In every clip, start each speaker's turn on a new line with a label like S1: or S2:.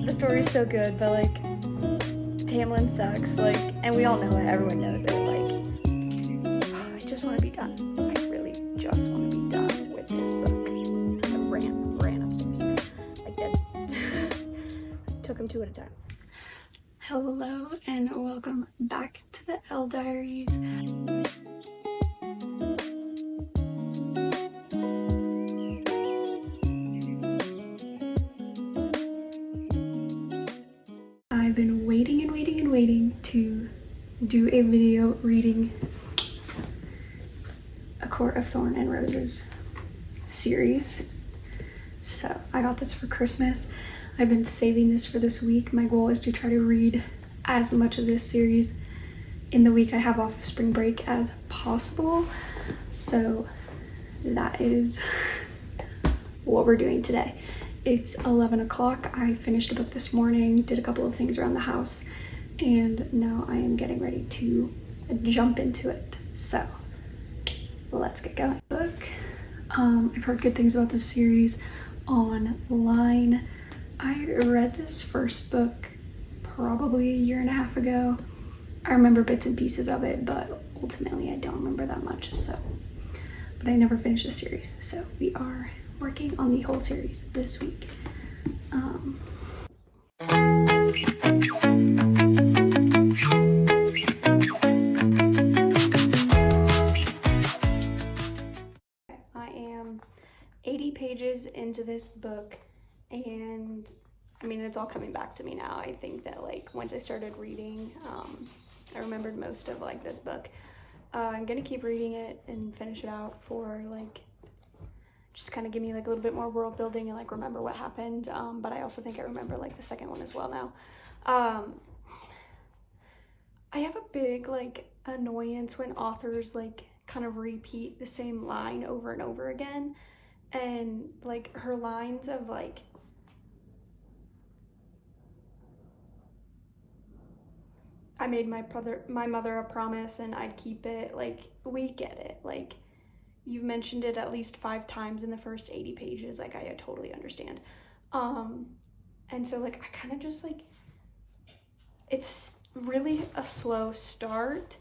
S1: the story's so good, but like Tamlin sucks, like, and we all know it, everyone knows it, like, I just want to be done. I really just want to be done with this book. I ran upstairs, like dead. Took him two at a time. Hello and welcome back to the Elle Diaries. I've been waiting to do a video reading A Court of Thorn and Roses series. So I got this for Christmas. I've been saving this for this week. My goal is to try to read as much of this series in the week I have off of spring break as possible. So that is what we're doing today. It's 11 o'clock. I finished a book this morning, did a couple of things around the house, and now I am getting ready to jump into it. So let's get going. I've heard good things about this series online. I read this first book probably a year and a half ago. I remember bits and pieces of it, but ultimately I don't remember that much. But I never finished the series, so we are working on the whole series this week. I am 80 pages into this book, and I mean, it's all coming back to me now. I think that like once I started reading, I remembered most of like this book. I'm gonna keep reading it and finish it out for like just kind of give me like a little bit more world building and like remember what happened, but I also think I remember like the second one as well now. I have a big like annoyance when authors like kind of repeat the same line over and over again, and like her lines of like I made my mother a promise and I'd keep it, like we get it, like you've mentioned it at least 5 times in the first 80 pages, like I totally understand. And so like I kind of just like, it's really a slow start,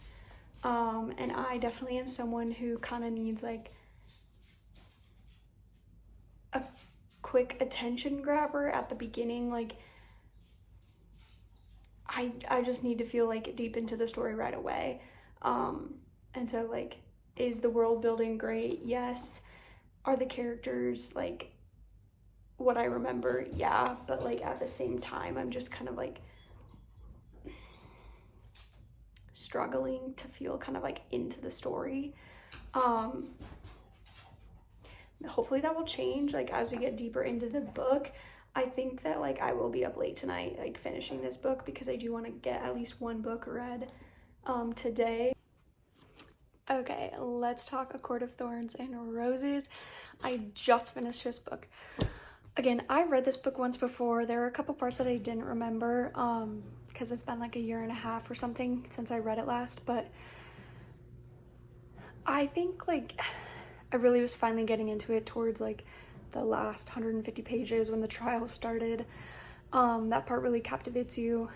S1: and I definitely am someone who kind of needs like a quick attention grabber at the beginning. Like I just need to feel like deep into the story right away. And so like, is the world building great? Yes. Are the characters like what I remember? Yeah. But like at the same time, I'm just kind of like struggling to feel kind of like into the story. Hopefully that will change like as we get deeper into the book. I think that like I will be up late tonight like finishing this book because I do want to get at least one book read today. Okay, let's talk A Court of Thorns and Roses. I just finished this book. Again, I read this book once before. There were a couple parts that I didn't remember because it's been like a year and a half or something since I read it last, but I think like I really was finally getting into it towards like the last 150 pages when the trial started. That part really captivates you.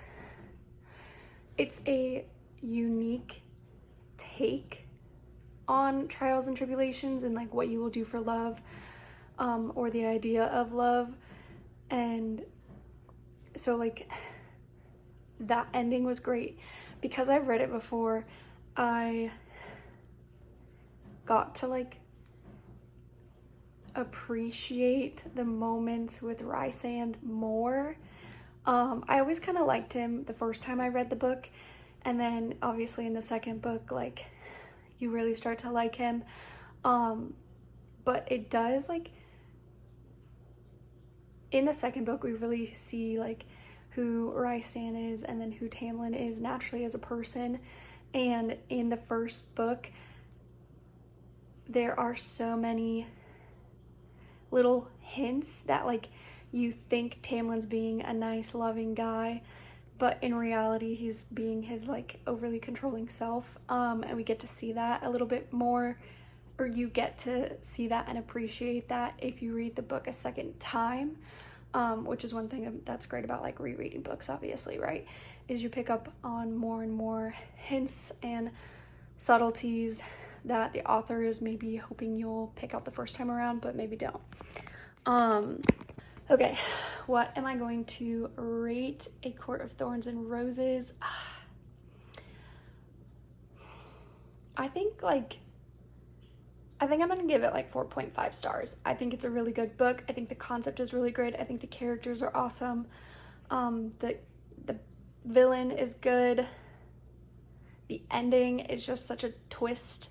S1: It's a unique take on trials and tribulations and like what you will do for love, or the idea of love. And so like that ending was great. Because I've read it before, I got to like appreciate the moments with Rysand more. I always kind of liked him the first time I read the book, and then obviously in the second book like you really start to like him, but it does like in the second book we really see like who Rysand is and then who Tamlin is naturally as a person. And in the first book there are so many little hints that like you think Tamlin's being a nice loving guy, but in reality he's being his like overly controlling self, and we get to see that a little bit more, or you get to see that and appreciate that if you read the book a second time. which is one thing that's great about like rereading books, obviously, right? Is you pick up on more and more hints and subtleties that the author is maybe hoping you'll pick out the first time around, but maybe don't. Okay, what am I going to rate A Court of Thorns and Roses? I think I'm gonna give it like 4.5 stars. I think it's a really good book. I think the concept is really great. I think the characters are awesome. The villain is good. The ending is just such a twist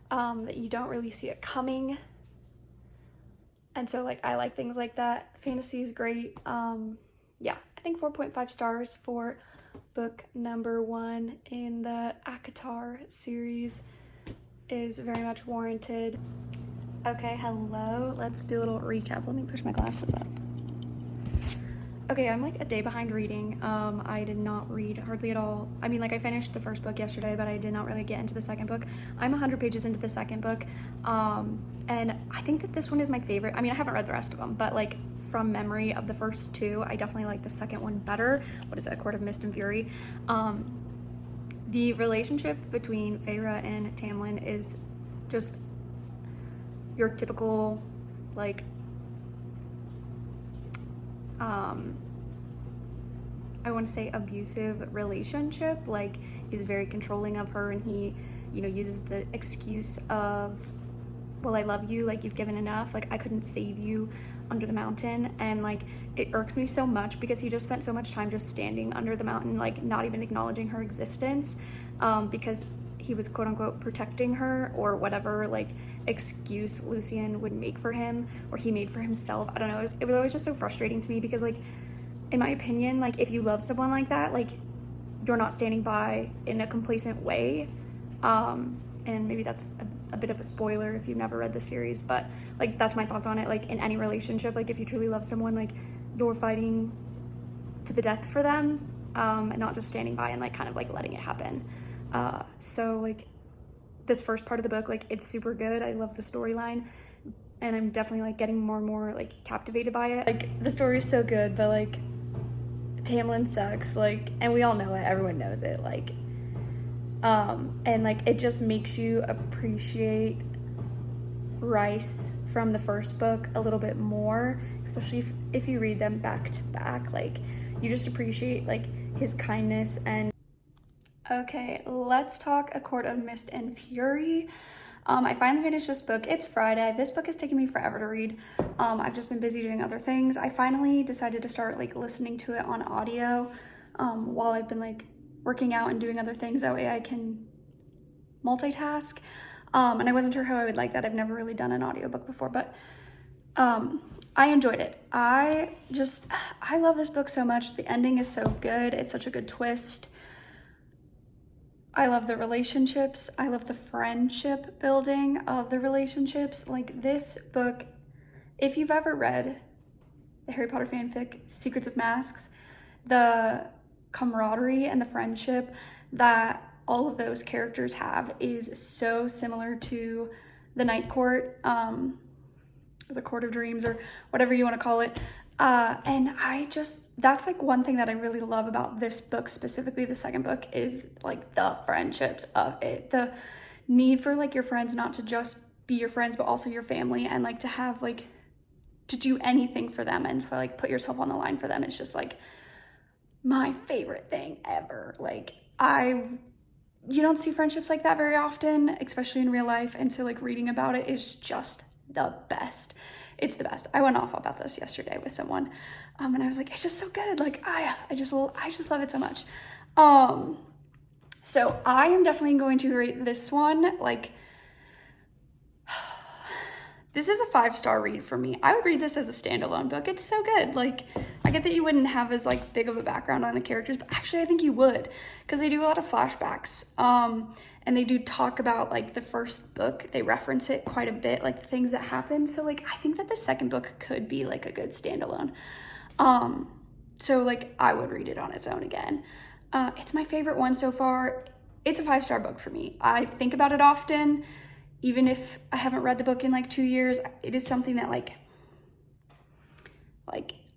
S1: that you don't really see it coming. And so like I like things like that. Fantasy is great. Yeah, I think 4.5 stars for book number 1 in the ACOTAR series is very much warranted. Okay, hello. Let's do a little recap. Let me push my glasses up. Okay, I'm like a day behind reading. I did not read hardly at all. I mean, like I finished the first book yesterday, but I did not really get into the second book. I'm 100 pages into the second book. And I think that this one is my favorite. I mean, I haven't read the rest of them, but like from memory of the first 2, I definitely like the second one better. What is it? A Court of Mist and Fury. The relationship between Feyre and Tamlin is just your typical, like, I want to say abusive relationship. Like, he's very controlling of her, and he, you know, uses the excuse of, well, I love you, like, you've given enough, like, I couldn't save you under the mountain. And like, it irks me so much because he just spent so much time just standing under the mountain, like not even acknowledging her existence, because he was quote unquote protecting her, or whatever like excuse Lucien would make for him, or he made for himself. I don't know, it was always just so frustrating to me because, like, in my opinion, like, if you love someone like that, like, you're not standing by in a complacent way. And maybe that's a bit of a spoiler if you've never read the series, but like, that's my thoughts on it. Like, in any relationship, like, if you truly love someone, like, you're fighting to the death for them, and not just standing by and like kind of like letting it happen. So like, this first part of the book, like, it's super good. I love the storyline, and I'm definitely like getting more and more like captivated by it. Like, the story is so good, but like, Tamlin sucks, like, and we all know it, everyone knows it, like, and like, it just makes you appreciate Rice from the first book a little bit more, especially if you read them back to back. Like, you just appreciate like his kindness. And okay, let's talk A Court of Mist and Fury. I finally finished this book. It's Friday. This book has taken me forever to read. I've just been busy doing other things. I finally decided to start like listening to it on audio while I've been like working out and doing other things. That way I can multitask. And I wasn't sure how I would like that. I've never really done an audiobook before, but I enjoyed it. I love this book so much. The ending is so good. It's such a good twist. I love the relationships. I love the friendship building of the relationships. Like, this book, if you've ever read the Harry Potter fanfic, Secrets of Masks, the camaraderie and the friendship that all of those characters have is so similar to the Night Court, or the Court of Dreams, or whatever you want to call it. And that's like one thing that I really love about this book, specifically the second book, is like the friendships of it. The need for like your friends not to just be your friends, but also your family, and like to have like to do anything for them, and so like put yourself on the line for them. It's just like my favorite thing ever. Like, you don't see friendships like that very often, especially in real life, and so like reading about it is just the best. It's the best. I went off about this yesterday with someone, and I was like, it's just so good. Like, I just love it so much. So I am definitely going to rate this one, like, this is a 5-star read for me. I would read this as a standalone book. It's so good. Like, I get that you wouldn't have as like big of a background on the characters, but actually I think you would, because they do a lot of flashbacks. And they do talk about like the first book. They reference it quite a bit, like the things that happen. So like, I think that the second book could be like a good standalone. So like, I would read it on its own again. It's my favorite one so far. It's a 5-star book for me. I think about it often. Even if I haven't read the book in like 2 years, it is something that like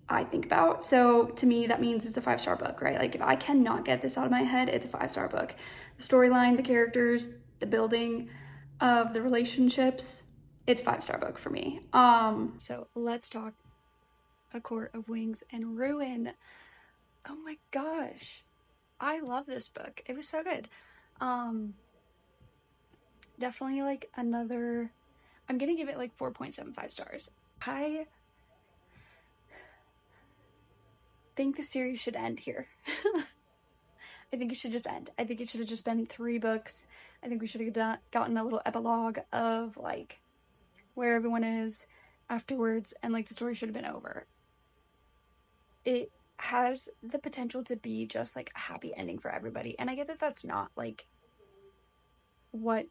S1: I think about. So to me, that means it's a 5-star book, right? Like if I cannot get this out of my head, it's a 5-star book. The storyline, the characters, the building of the relationships, it's a 5-star book for me. So let's talk A Court of Wings and Ruin. Oh my gosh. I love this book. It was so good. Definitely like another, I'm gonna give it like 4.75 stars. I think the series should end here. I think it should just end. I think it should have just been 3 books. I think we should have gotten a little epilogue of like where everyone is afterwards, and like the story should have been over. It has the potential to be just like a happy ending for everybody, and I get that that's not like what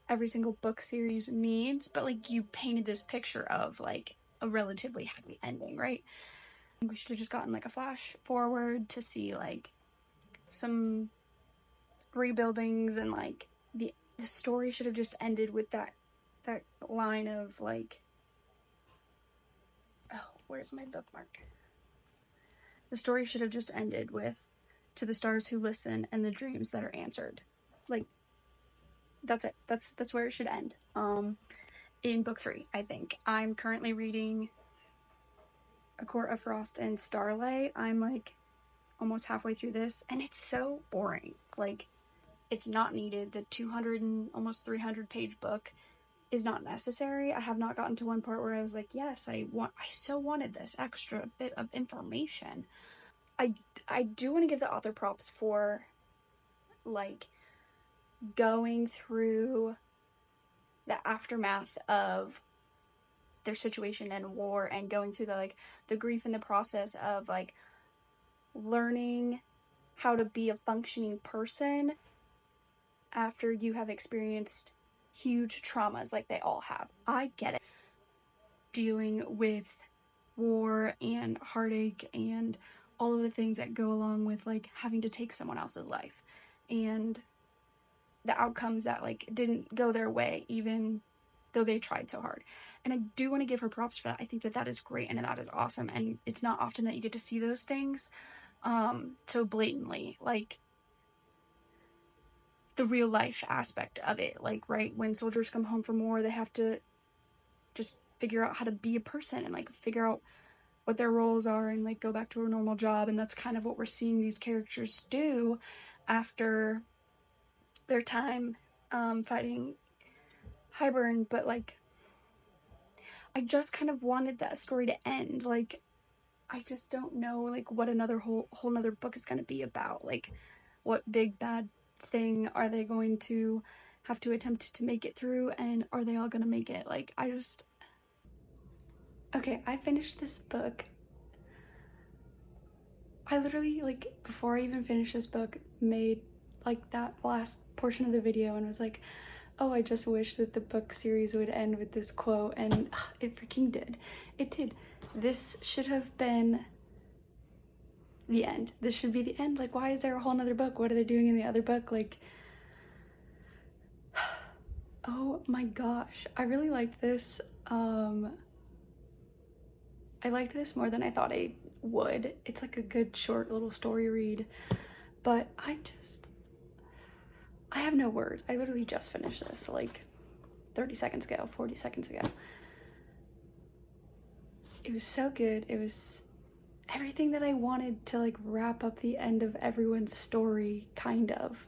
S1: every single book series needs, but like you painted this picture of like a relatively happy ending, right? I think we should have just gotten like a flash forward to see like some rebuildings, and like the story should have just ended with that line of like, oh, where's my bookmark? The story should have just ended with "To the stars who listen and the dreams that are answered." Like that's it. That's where it should end. In book 3, I think. I'm currently reading A Court of Frost and Starlight. I'm like almost halfway through this, and it's so boring. Like it's not needed. The 200 and almost 300 page book is not necessary. I have not gotten to one part where I was like, yes, I so wanted this extra bit of information. I do want to give the author props for like going through the aftermath of their situation and war, and going through the like the grief and the process of like learning how to be a functioning person after you have experienced huge traumas like they all have. I get it. Dealing with war and heartache and all of the things that go along with like having to take someone else's life, and the outcomes that like didn't go their way even though they tried so hard. And I do want to give her props for that. I think that that is great and that is awesome, and it's not often that you get to see those things so blatantly, like the real life aspect of it. Like, right, when soldiers come home from war, they have to just figure out how to be a person and like figure out what their roles are and like go back to a normal job. And that's kind of what we're seeing these characters do after their time fighting Hybern. But like I just kind of wanted that story to end. Like I just don't know like what another whole nother book is going to be about. Like what big bad thing are they going to have to attempt to make it through, and are they all going to make it? Like I just, okay, I finished this book. I literally, like, before I even finished this book, made like that last portion of the video and was like, oh, I just wish that the book series would end with this quote, and it freaking did. It did. This should have been the end. This should be the end. Like, why is there a whole nother book? What are they doing in the other book? Like, oh my gosh. I really liked this. I liked this more than I thought I would. It's like a good short little story read, but I have no words. I literally just finished this like 30 seconds ago, 40 seconds ago. It was so good. It was everything that I wanted to like wrap up the end of everyone's story, kind of,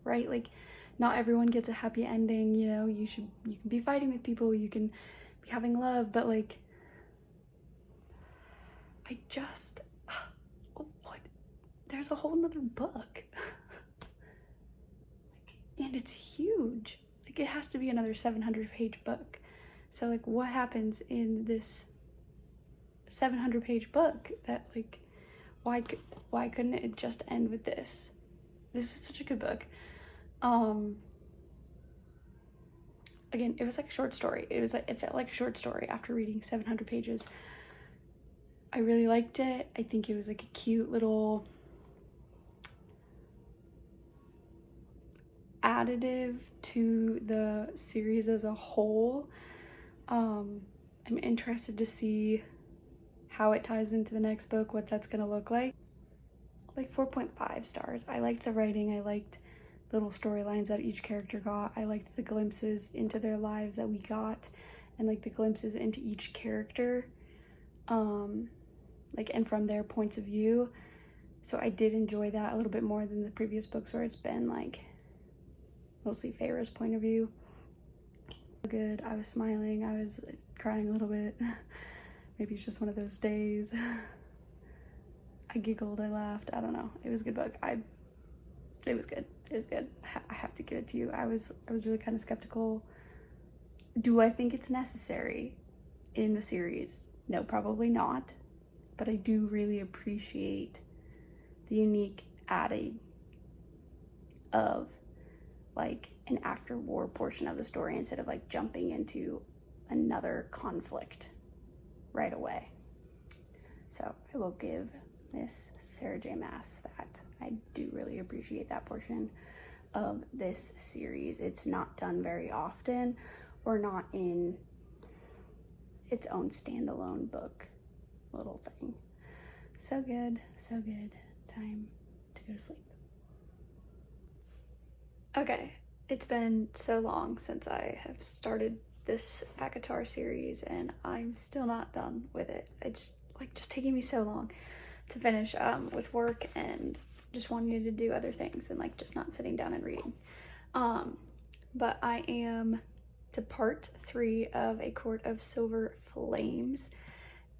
S1: right? Like not everyone gets a happy ending, you know. You can be fighting with people, you can be having love, but like I just, what? There's a whole nother book. And it's huge. Like it has to be another 700-page book. So like what happens in this 700-page book that like, why couldn't it just end with this? This is such a good book. Again, it was like a short story. It felt like a short story after reading 700 pages. I really liked it. I think it was like a cute little additive to the series as a whole. I'm interested to see how it ties into the next book, what that's gonna look like 4.5 stars. I liked the writing, I liked little storylines that each character got, I liked the glimpses into their lives that we got, and like the glimpses into each character, like, and from their points of view. So I did enjoy that a little bit more than the previous books where it's been like mostly Feyre's point of view. Good. I was smiling, I was crying a little bit. Maybe it's just one of those days. I giggled, I laughed, I don't know. It was a good book. It was good. It was good. I have to give it to you. I was really kind of skeptical. Do I think it's necessary in the series? No, probably not. But I do really appreciate the unique adding of like an after-war portion of the story instead of like jumping into another conflict right away. So I will give Miss Sarah J. Maas that. I do really appreciate that portion of this series. It's not done very often, or not in its own standalone book little thing. So good, so good. Time to go to sleep. Okay, it's been so long since I have started this ACOTAR series and I'm still not done with it. It's like just taking me so long to finish with work and just wanting to do other things and like just not sitting down and reading. But I am to part 3 of A Court of Silver Flames,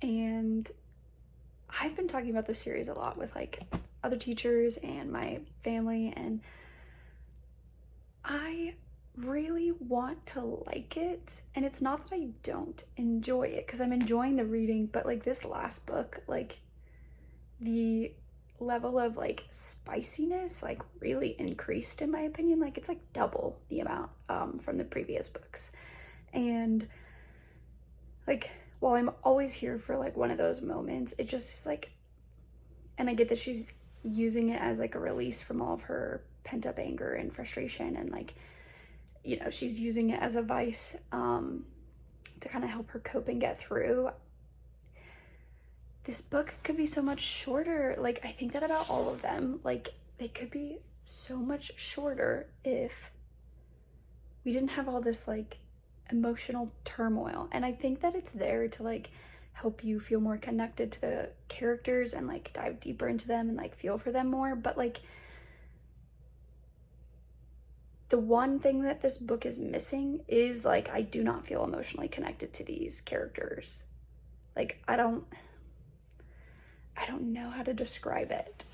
S1: and I've been talking about this series a lot with like other teachers and my family, and I really want to like it. And it's not that I don't enjoy it, because I'm enjoying the reading, but like this last book, like the level of like spiciness like really increased in my opinion. Like it's like double the amount from the previous books. And like while I'm always here for like one of those moments, it just is like, and I get that she's using it as like a release from all of her pent up anger and frustration, and like, you know, she's using it as a vice to kind of help her cope and get through. This book could be so much shorter. Like I think that about all of them. Like they could be so much shorter if we didn't have all this like emotional turmoil. And I think that it's there to like help you feel more connected to the characters and like dive deeper into them and like feel for them more. But like the one thing that this book is missing is like I do not feel emotionally connected to these characters. Like I don't know how to describe it.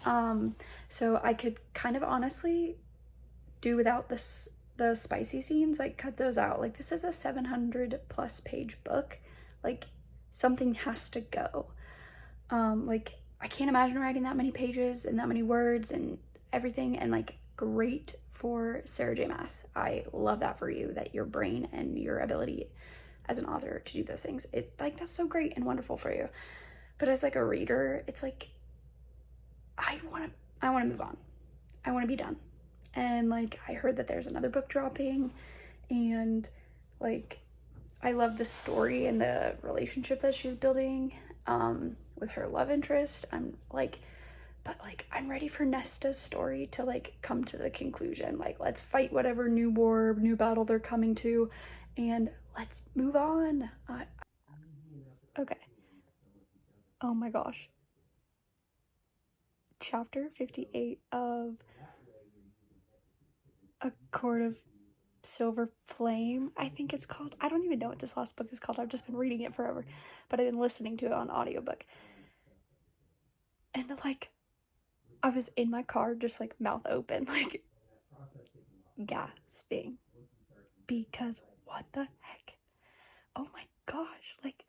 S1: So I could kind of honestly do without the spicy scenes, like cut those out. Like this is a 700+ page book. Like something has to go. Like I can't imagine writing that many pages and that many words and everything. And like great for Sarah J. Maas. I love that for you, that your brain and your ability as an author to do those things. It's like that's so great and wonderful for you. But as like a reader, it's like I want to move on. I want to be done. And like I heard that there's another book dropping, and like I love the story and the relationship that she's building with her love interest. I'm like, but like I'm ready for Nesta's story to like come to the conclusion. Like let's fight whatever new war, new battle they're coming to, and let's move on. Okay. Oh my gosh. Chapter 58 of A Court of Silver Flame, I think it's called. I don't even know what this last book is called. I've just been reading it forever, but I've been listening to it on audiobook. And like I was in my car just like mouth open, like gasping, because what the heck? Oh my gosh, like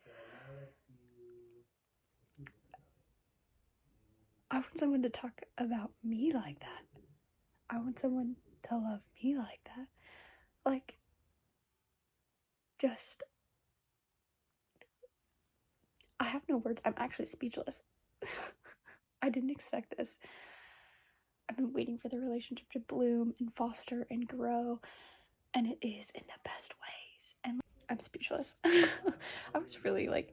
S1: I want someone to talk about me like that. I want someone to love me like that. Like just I have no words. I'm actually speechless. I didn't expect this. I've been waiting for the relationship to bloom and foster and grow, and it is in the best ways. And I'm speechless. I was really like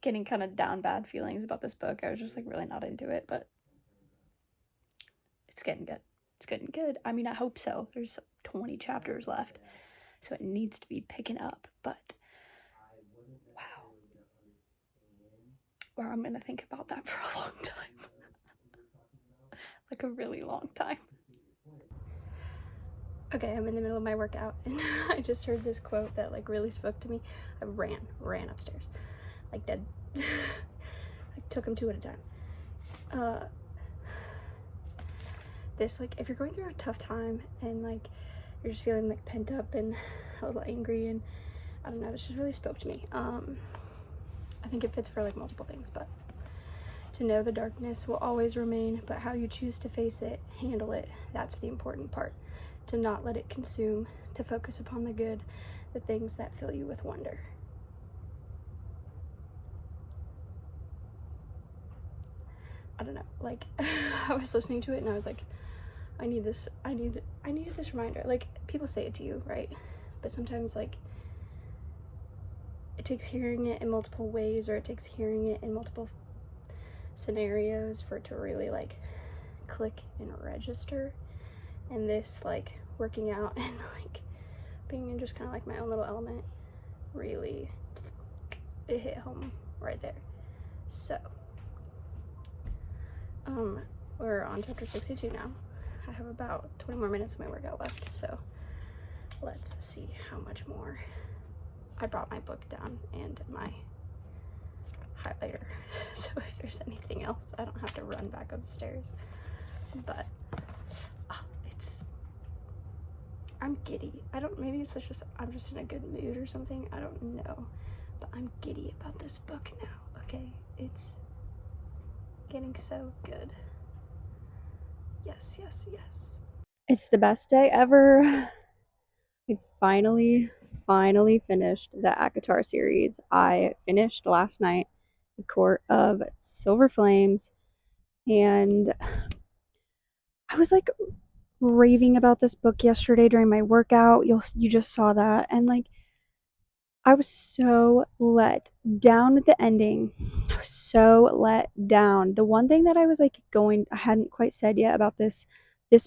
S1: getting kind of down bad feelings about this book. I was just like really not into it, but it's getting good. It's getting good. I mean, I hope so. There's 20 chapters left, so it needs to be picking up, but wow. Or I'm gonna think about that for a long time. Like a really long time. Okay, I'm in the middle of my workout and I just heard this quote that like really spoke to me. I ran upstairs, like dead. I took them two at a time. This, like, if you're going through a tough time and like you're just feeling like pent up and a little angry, and I don't know, this just really spoke to me. I think it fits for like multiple things, but to know the darkness will always remain, but how you choose to face it, handle it, that's the important part. To not let it consume, to focus upon the good, the things that fill you with wonder. I don't know, like I was listening to it and I was like, I needed this reminder. Like, people say it to you, right? But sometimes like it takes hearing it in multiple ways, or it takes hearing it in multiple scenarios for it to really like click and register. And this, like, working out and like being in just kind of like my own little element, really, it hit home right there. So we're on chapter 62 now. I have about 20 more minutes of my workout left, so let's see how much more. I brought my book down and my highlighter, so if there's anything else, I don't have to run back upstairs. But I'm giddy. Maybe it's just I'm just in a good mood or something. I don't know, but I'm giddy about this book now. Okay, it's getting so good. Yes. It's the best day ever. I finally finished the ACOTAR series. I finished last night, The Court of Silver Flames, and I was like raving about this book yesterday during my workout. You just saw that, and like I was so let down at the ending. I was so let down. The one thing that I was like I hadn't quite said yet about this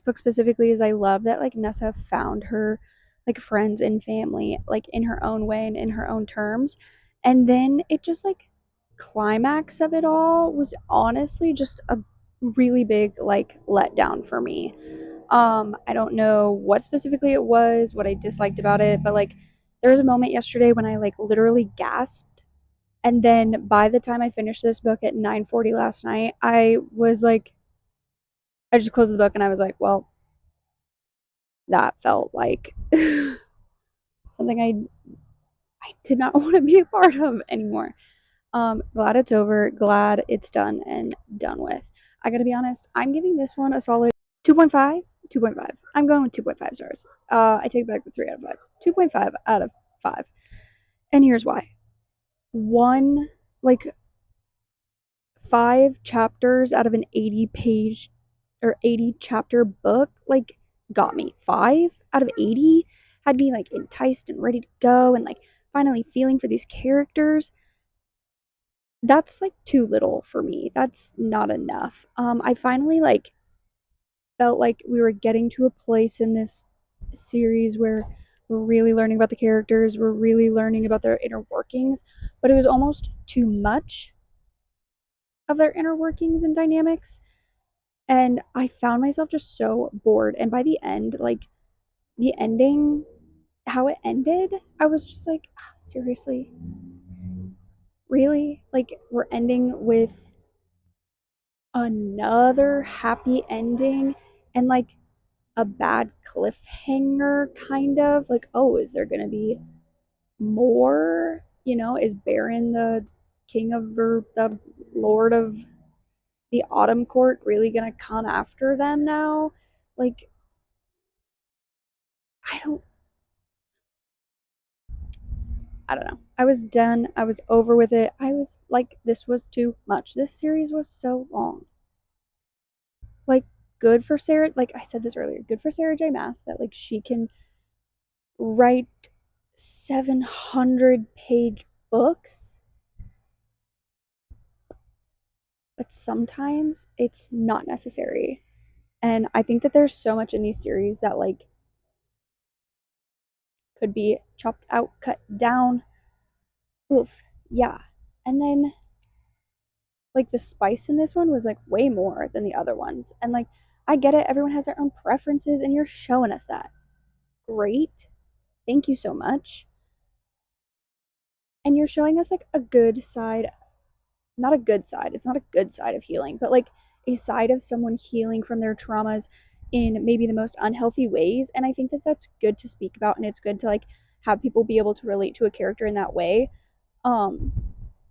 S1: book specifically is I love that like Nessa found her like friends and family like in her own way and in her own terms. And then it just like climax of it all was honestly just a really big like letdown for me. I don't know what specifically it was, what I disliked about it, but like there was a moment yesterday when I like literally gasped. And then by the time I finished this book at 9:40 last night, I was like, I just closed the book and I was like, well, that felt like something I did not want to be a part of anymore. Glad it's over, glad it's done and done with. I gotta be honest, I'm giving this one a solid 2.5. 2.5. I'm going with 2.5 stars. I take back the 3 out of 5. 2.5 out of 5. And here's why. One, like, 5 chapters out of an 80-page or 80 chapter book, like, got me. 5 out of 80 had me, like, enticed and ready to go and, like, finally feeling for these characters. That's, like, too little for me. That's not enough. I finally, like, felt like we were getting to a place in this series where we're really learning about the characters, we're really learning about their inner workings, but it was almost too much of their inner workings and dynamics. And I found myself just so bored. And by the end, like the ending, how it ended, I was just like, oh, seriously? Really? Like, we're ending with another happy ending and like a bad cliffhanger, kind of like, oh, is there gonna be more? Is Baron the king of, or the lord of the Autumn Court really gonna come after them now? Like, I don't I don't know. I was done. I was over with it. I was like, this was too much. This series was so long. Like, good for Sarah, like I said this earlier, good for Sarah J. Maas that like she can write 700-page books but sometimes it's not necessary. And I think that there's so much in these series that like could be chopped out, cut down. Oof. Yeah. And then like the spice in this one was like way more than the other ones. And like I get it, everyone has their own preferences and you're showing us that. Great. Thank you so much. And you're showing us like a good side, not a good side. It's not a good side of healing, but like a side of someone healing from their traumas in maybe the most unhealthy ways. And I think that that's good to speak about and it's good to like have people be able to relate to a character in that way. Um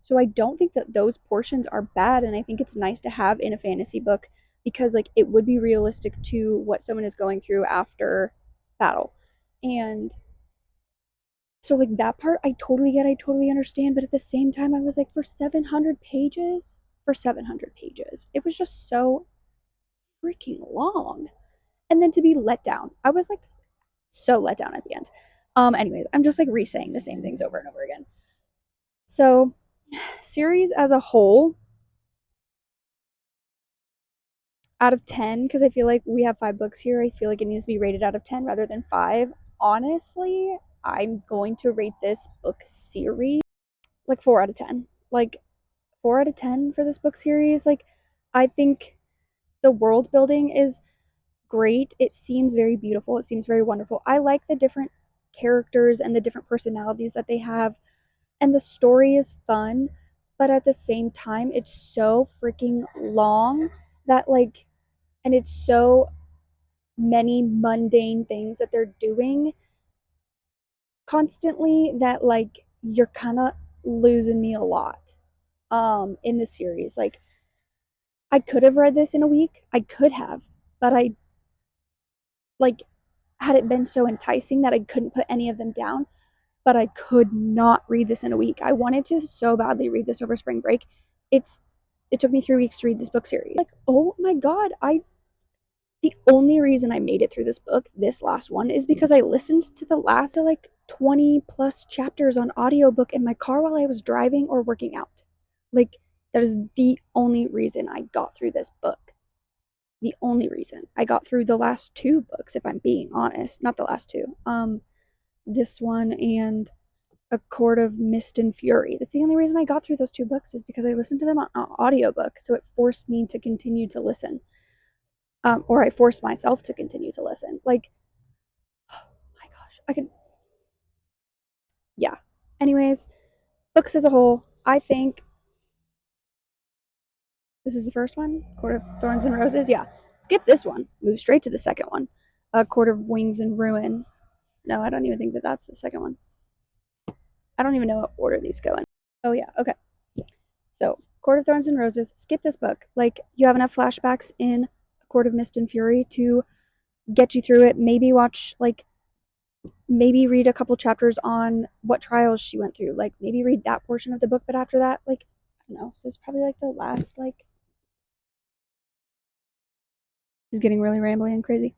S1: so I don't think that those portions are bad and I think it's nice to have in a fantasy book because like it would be realistic to what someone is going through after battle. And so like that part I totally get, I totally understand, but at the same time I was like for 700 pages, it was just so freaking long. And then to be let down, I was like so let down at the end. Anyways, I'm just like re-saying the same things over and over again. So series as a whole, out of 10, because I feel like we have 5 books here, I feel like it needs to be rated out of 10 rather than 5. Honestly, I'm going to rate this book series like 4 out of 10. Like 4 out of 10 for this book series. Like I think the world building is great. It seems very beautiful. It seems very wonderful. I like the different characters and the different personalities that they have. And the story is fun, but at the same time, it's so freaking long that, like, and it's so many mundane things that they're doing constantly that, like, you're kind of losing me a lot in the series. Like, I could have read this in a week. I could have, but I like had it been so enticing that I couldn't put any of them down, but I could not read this in a week. I wanted to so badly read this over spring break. It's it took me 3 weeks to read this book series. Like, oh my god, I the only reason I made it through this book, this last one, is because I listened to the last like 20 plus chapters on audiobook in my car while I was driving or working out. Like that is the only reason I got through this book. The only reason I got through the last 2 books, if I'm being honest, not the last 2. This one and A Court of Mist and Fury. That's the only reason I got through those 2 books is because I listened to them on audiobook, so it forced me to continue to listen. Or I forced myself to continue to listen. Like, oh my gosh, I could, yeah. Anyways, books as a whole, I think this is the first one, Court of Thorns and Roses. Yeah, skip this one, move straight to the second one, A Court of Wings and Ruin. No, I don't even think that that's the second one. I don't even know what order these go in. Oh yeah, okay. So, Court of Thorns and Roses, skip this book. Like, you have enough flashbacks in A Court of Mist and Fury to get you through it. Maybe watch, like, maybe read a couple chapters on what trials she went through. Like, maybe read that portion of the book, but after that, like, I don't know. So, it's probably like the last, like, is getting really rambly and crazy.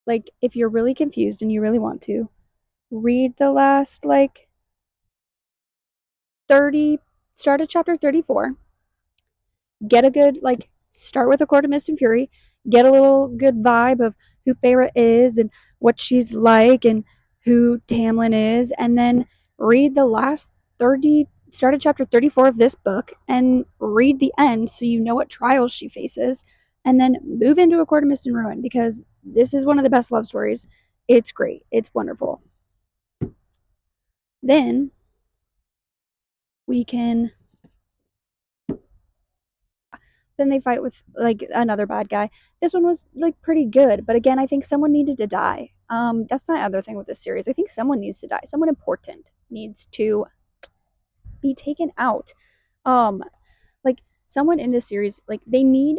S1: Like, if you're really confused and you really want to, read the last, like, 30, start at chapter 34, get a good like start with A Court of Mist and Fury, get a little good vibe of who Feyre is and what she's like and who Tamlin is, and then read the last 30, start at chapter 34 of this book and read the end so you know what trials she faces, and then move into A Court of Mist and Ruin because this is one of the best love stories. It's great. It's wonderful. Then we can then they fight with like another bad guy. This one was like pretty good, but again, I think someone needed to die. That's my other thing with this series. I think someone needs to die. Someone important needs to be taken out. Um, like someone in this series, like they need.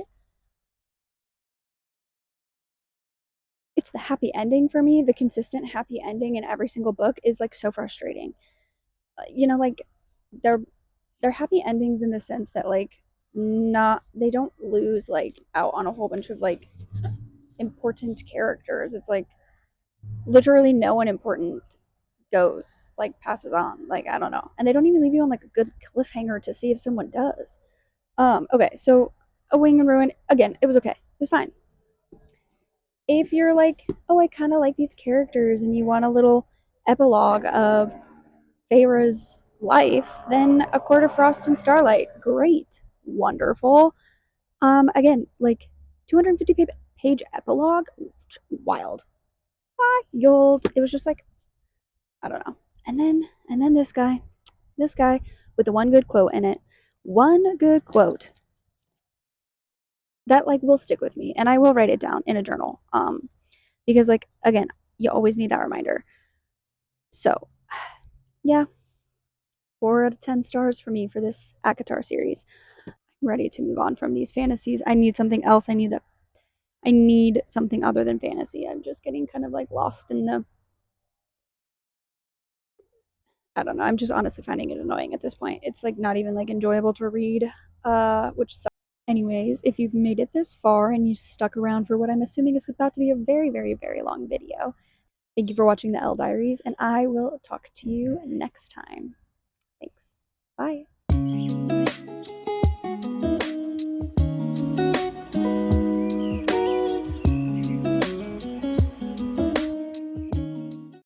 S1: It's the happy ending for me. The consistent happy ending in every single book is like so frustrating. Like they're happy endings in the sense that like not they don't lose like out on a whole bunch of like important characters. It's like literally no one important goes, like passes on. Like I don't know. And they don't even leave you on like a good cliffhanger to see if someone does. Okay, so A Wing and Ruin, again, it was okay. It was fine. If you're like, oh, I kind of like these characters and you want a little epilogue of Feyre's life, then A Court of Frost and Starlight, great, wonderful. Again, like 250 page epilogue, wild, wild. It was just like, I don't know. And then this guy with the one good quote in it, one good quote that like will stick with me, and I will write it down in a journal. Because like again, you always need that reminder. So, yeah, 4 out of 10 stars for me for this ACOTAR series. I'm ready to move on from these fantasies. I need something else. I need something other than fantasy. I'm just getting kind of like lost in the, I don't know. I'm just honestly finding it annoying at this point. It's like not even like enjoyable to read, which sucks. Anyways, if you've made it this far and you stuck around for what I'm assuming is about to be a very, very, very long video, thank you for watching the Elle Diaries, and I will talk to you next time. Thanks. Bye.